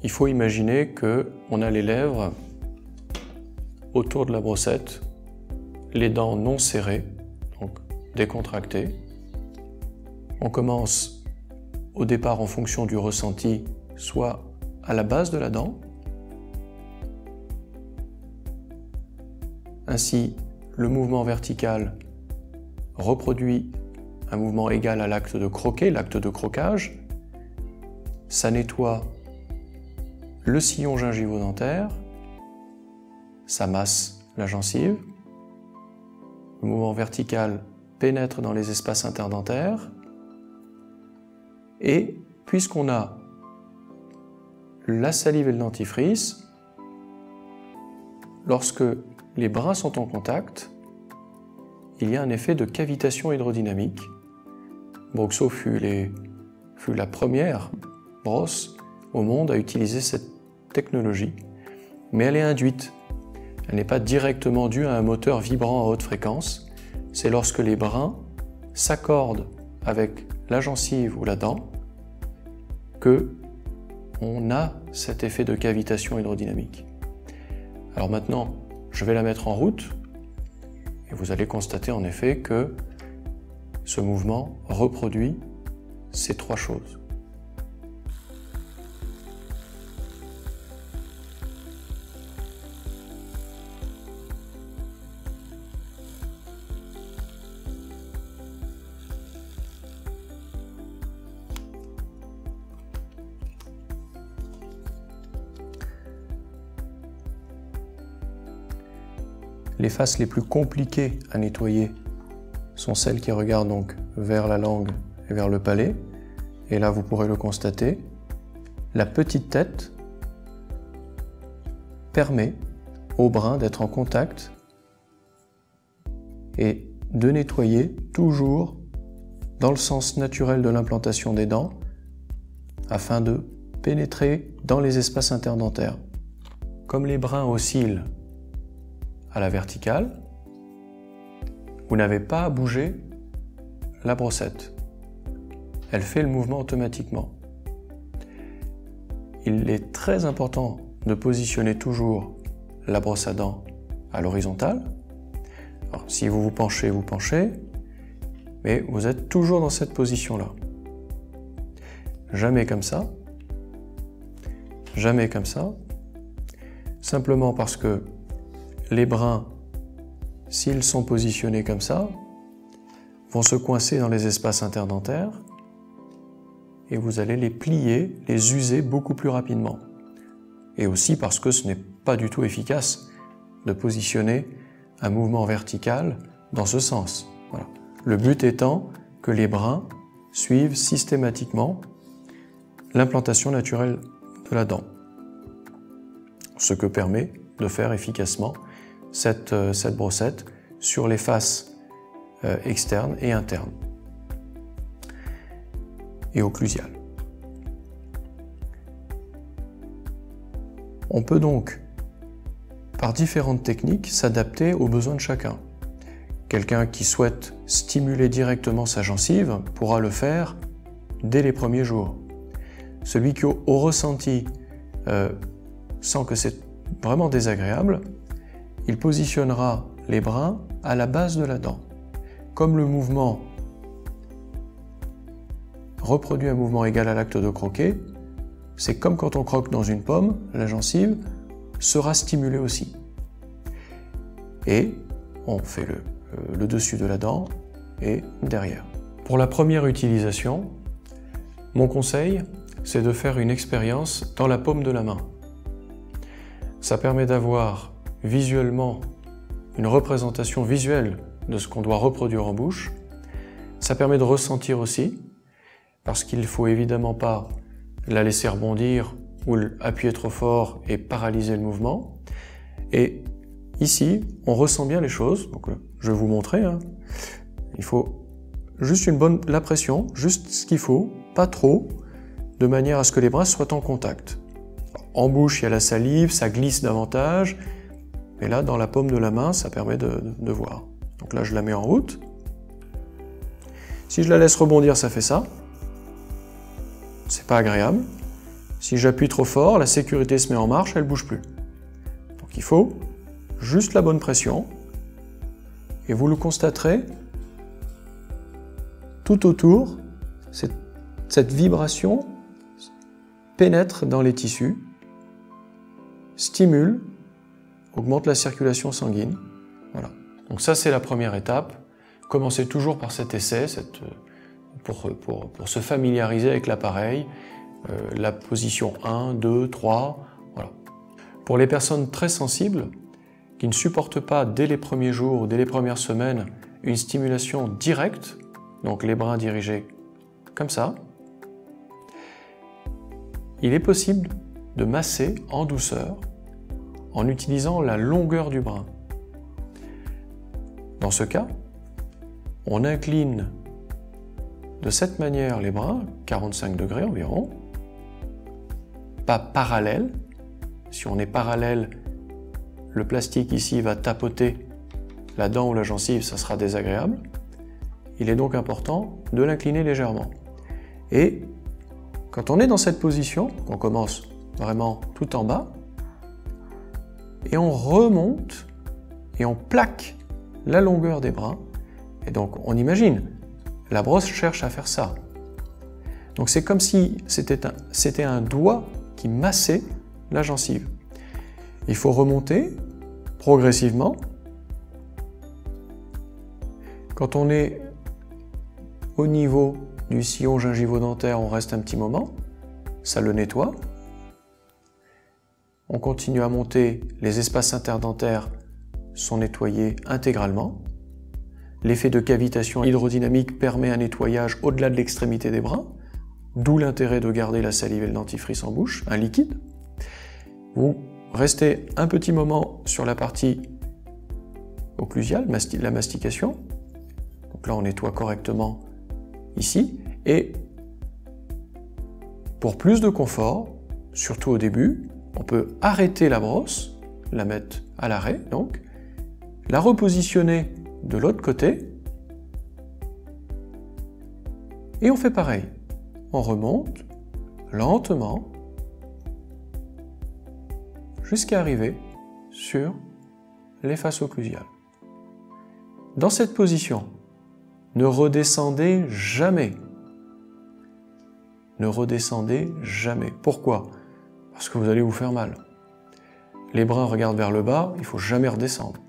il faut imaginer qu'on a les lèvres autour de la brossette, les dents non serrées, donc décontractées. On commence au départ en fonction du ressenti, soit à la base de la dent. Ainsi, le mouvement vertical reproduit un mouvement égal à l'acte de croquer, l'acte de croquage. Ça nettoie le sillon gingivo-dentaire, ça masse la gencive. Le mouvement vertical pénètre dans les espaces interdentaires. Et puisqu'on a la salive et le dentifrice, lorsque les brins sont en contact, il y a un effet de cavitation hydrodynamique. Broxo fut la première brosse au monde à utiliser cette technologie, mais elle est induite. Elle n'est pas directement due à un moteur vibrant à haute fréquence, c'est lorsque les brins s'accordent avec la gencive ou la dent que on a cet effet de cavitation hydrodynamique. Alors maintenant, je vais la mettre en route et vous allez constater en effet que ce mouvement reproduit ces trois choses. Les faces les plus compliquées à nettoyer sont celles qui regardent donc vers la langue et vers le palais. Et là, vous pourrez le constater, la petite tête permet au brin d'être en contact et de nettoyer toujours dans le sens naturel de l'implantation des dents afin de pénétrer dans les espaces interdentaires. Comme les brins oscillent à la verticale, vous n'avez pas à bouger la brossette. Elle fait le mouvement automatiquement. Il est très important de positionner toujours la brosse à dents à l'horizontale. Alors, si vous vous penchez, mais vous êtes toujours dans cette position-là. Jamais comme ça. Jamais comme ça. Simplement parce que les brins, s'ils sont positionnés comme ça, vont se coincer dans les espaces interdentaires et vous allez les plier, les user beaucoup plus rapidement. Et aussi parce que ce n'est pas du tout efficace de positionner un mouvement vertical dans ce sens. Voilà. Le but étant que les brins suivent systématiquement l'implantation naturelle de la dent, ce que permet de faire efficacement cette brossette sur les faces externes et internes et occlusiales. On peut donc, par différentes techniques, s'adapter aux besoins de chacun. Quelqu'un qui souhaite stimuler directement sa gencive pourra le faire dès les premiers jours. Celui qui, au ressenti, sent que c'est vraiment désagréable, il positionnera les brins à la base de la dent. Comme le mouvement reproduit un mouvement égal à l'acte de croquer, c'est comme quand on croque dans une pomme, la gencive sera stimulée aussi. Et on fait le dessus de la dent et derrière. Pour la première utilisation, mon conseil, c'est de faire une expérience dans la paume de la main. Ça permet d'avoir visuellement une représentation visuelle de ce qu'on doit reproduire en bouche. Ça permet de ressentir aussi, parce qu'il ne faut évidemment pas la laisser rebondir ou appuyer trop fort et paralyser le mouvement. Et ici, on ressent bien les choses. Donc, je vais vous montrer. Il faut juste la pression, juste ce qu'il faut, pas trop, de manière à ce que les bras soient en contact. En bouche, il y a la salive, ça glisse davantage. Mais là, dans la paume de la main, ça permet de voir. Donc là, je la mets en route. Si je la laisse rebondir, ça fait ça. C'est pas agréable. Si j'appuie trop fort, la sécurité se met en marche, elle ne bouge plus. Donc il faut juste la bonne pression. Et vous le constaterez, tout autour, cette vibration pénètre dans les tissus, stimule, augmente la circulation sanguine. Voilà. Donc ça, c'est la première étape. Commencez toujours par cet essai, pour se familiariser avec l'appareil, la position 1, 2, 3, voilà. Pour les personnes très sensibles, qui ne supportent pas dès les premiers jours ou dès les premières semaines une stimulation directe, donc les bras dirigés comme ça, il est possible de masser en douceur en utilisant la longueur du bras. Dans ce cas, on incline de cette manière les bras, 45 degrés environ, pas parallèle. Si on est parallèle, le plastique ici va tapoter la dent ou la gencive, ça sera désagréable. Il est donc important de l'incliner légèrement. Et quand on est dans cette position, on commence vraiment tout en bas, et on remonte et on plaque la longueur des bras. Et donc on imagine, la brosse cherche à faire ça. Donc c'est comme si c'était un doigt qui massait la gencive. Il faut remonter progressivement. Quand on est au niveau du sillon gingivo-dentaire, on reste un petit moment, ça le nettoie. On continue à monter, les espaces interdentaires sont nettoyés intégralement. L'effet de cavitation hydrodynamique permet un nettoyage au-delà de l'extrémité des bras, d'où l'intérêt de garder la salive et le dentifrice en bouche, un liquide. Vous restez un petit moment sur la partie occlusiale, la mastication. Donc là, on nettoie correctement ici. Et pour plus de confort, surtout au début, on peut arrêter la brosse, la mettre à l'arrêt, donc, la repositionner de l'autre côté, et on fait pareil. On remonte lentement jusqu'à arriver sur les faces occlusiales. Dans cette position, ne redescendez jamais. Ne redescendez jamais. Pourquoi ? Parce que vous allez vous faire mal. Les bras regardent vers le bas, il ne faut jamais redescendre.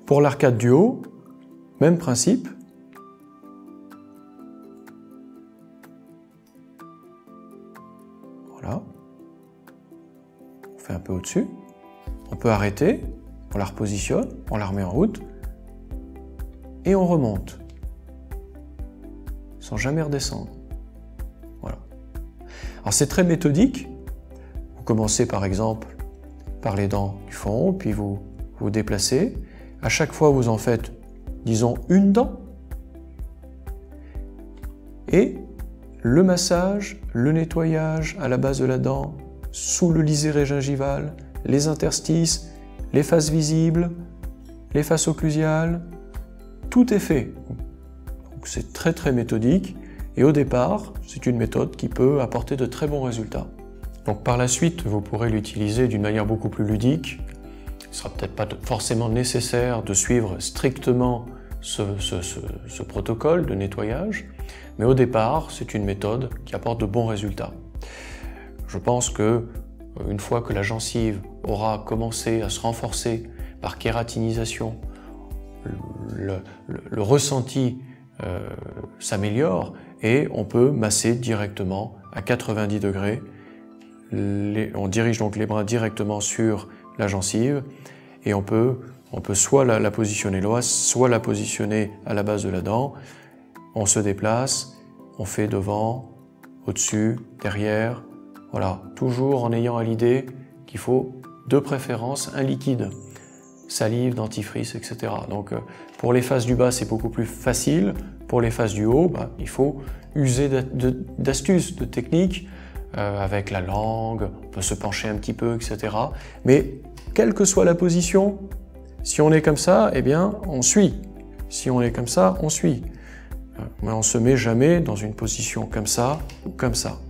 Pour l'arcade du haut, même principe. Voilà. On fait un peu au-dessus. On peut arrêter, on la repositionne, on la remet en route. Et on remonte. Sans jamais redescendre. Voilà. Alors c'est très méthodique. Vous commencez par exemple par les dents du fond, puis vous vous déplacez. À chaque fois, vous en faites, disons, une dent. Et le massage, le nettoyage à la base de la dent, sous le liseré gingival, les interstices, les faces visibles, les faces occlusiales, tout est fait. Donc c'est très très méthodique. Et au départ, c'est une méthode qui peut apporter de très bons résultats. Donc par la suite, vous pourrez l'utiliser d'une manière beaucoup plus ludique. Il ne sera peut-être pas forcément nécessaire de suivre strictement ce protocole de nettoyage, mais au départ, c'est une méthode qui apporte de bons résultats. Je pense que une fois que la gencive aura commencé à se renforcer par kératinisation, le ressenti s'améliore et on peut masser directement à 90 degrés. On dirige donc les bras directement sur la gencive et on peut soit la positionner là, soit la positionner à la base de la dent. On se déplace, on fait devant, au-dessus, derrière, voilà, toujours en ayant à l'idée qu'il faut de préférence un liquide, salive, dentifrice, etc. Donc pour les faces du bas, c'est beaucoup plus facile. Pour les faces du haut, il faut user d'astuces, de techniques, avec la langue, on peut se pencher un petit peu, etc. Mais quelle que soit la position, si on est comme ça, eh bien, on suit. Si on est comme ça, on suit. Mais on ne se met jamais dans une position comme ça ou comme ça.